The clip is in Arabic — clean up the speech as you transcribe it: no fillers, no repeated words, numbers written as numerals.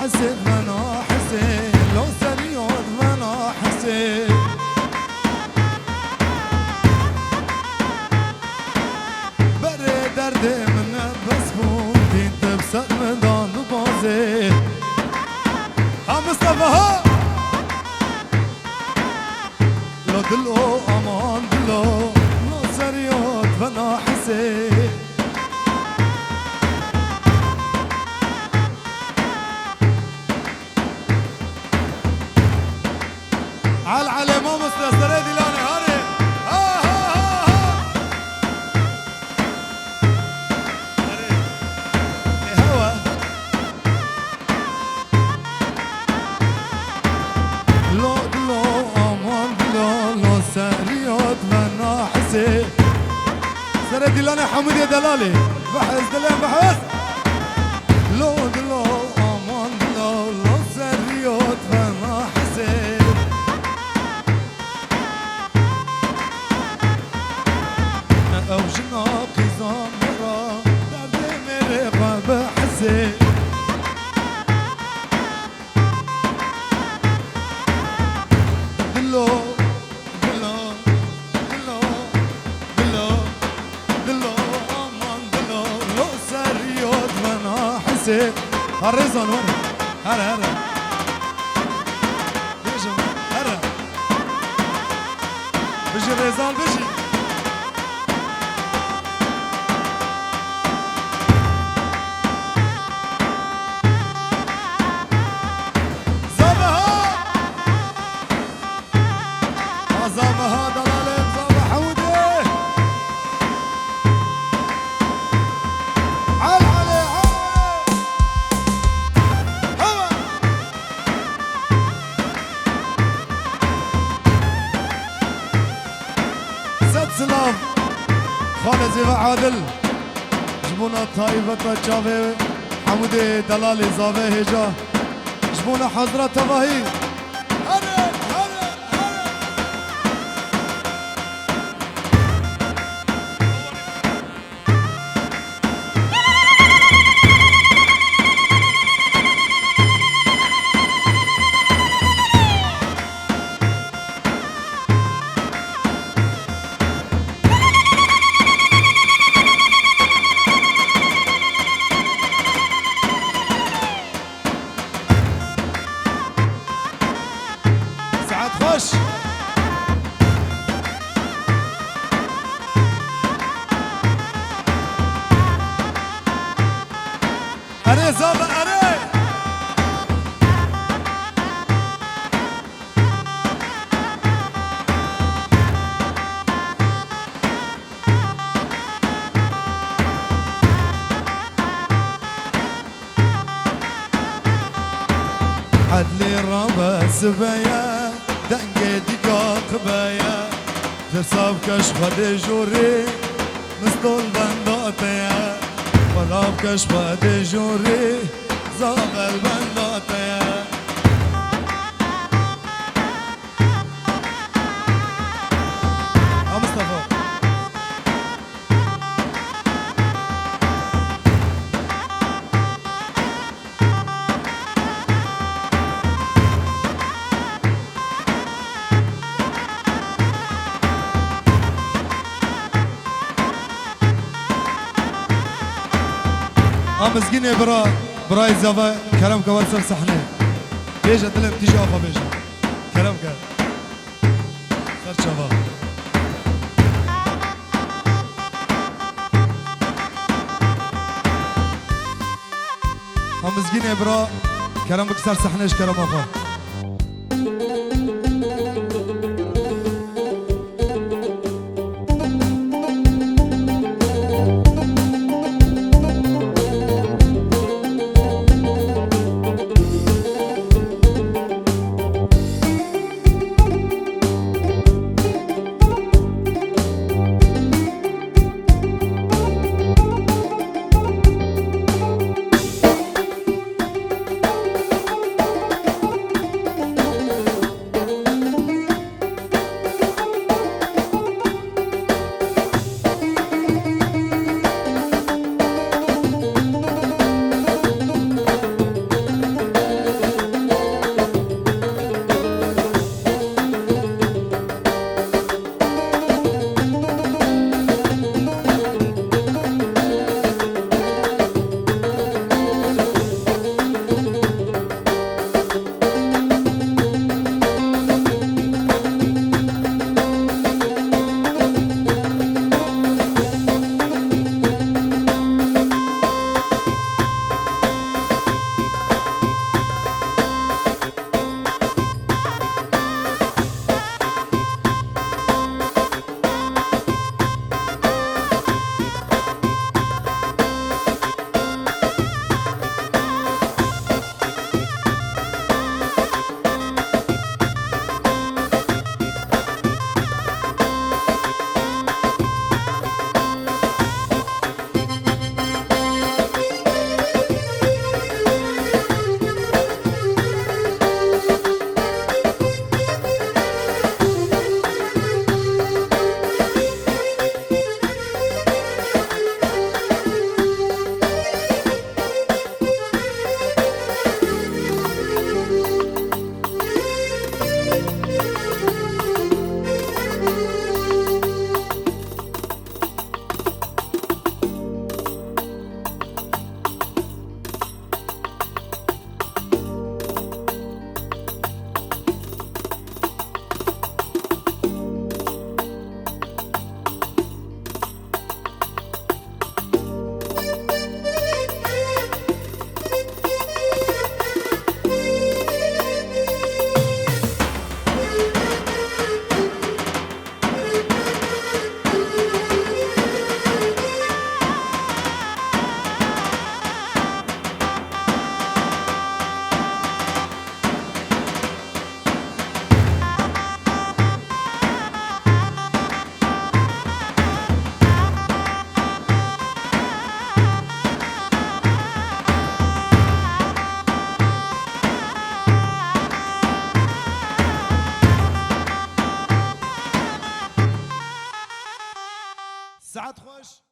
حسيت وانا حسيت لو سريوت وانا حسيت بري دردي من بسبوك دين تبسط مدان بازي ها مصطفى ها لو دلو امان دلو لو سريوت وانا حسيت على مو مستسرة دي لاني هاري ها ها ها ها هوا لو دلو امان دلو لو سريوت وانا حسيت سرة دي لاني حمود يا دلالي بحث دلان بحث لو دلو امان دلو لو سريوت وانا حسيت او جناقي زامرة دردي مريقة بحسي دلو دلو دلو دلو دلو امان دلو لو سريوت وانا حسي هرزان ورا هرا هرا بيجي هرا بيجي ريزان بيجي زابها دلالي زابها حودي عال علي هوا ست سلاف خالد زيفا عادل جبونا طايبة تشافي حمودي دلالي زابه هجا جبونا حضرة تباهي خش أري زابا أري عدلي رابا سبايا دنگه دیگاه بایا جساب کش خود جوری مستول بنداتیا خلاب کش خود جوری زابل بنداتیا مصطفى مسكين براي زافا كلام كوال سر صحنه بيجا دلم تيجي افا بيجا كلام كان سر شباب مسكين كلام بكسر صحنه كلام افا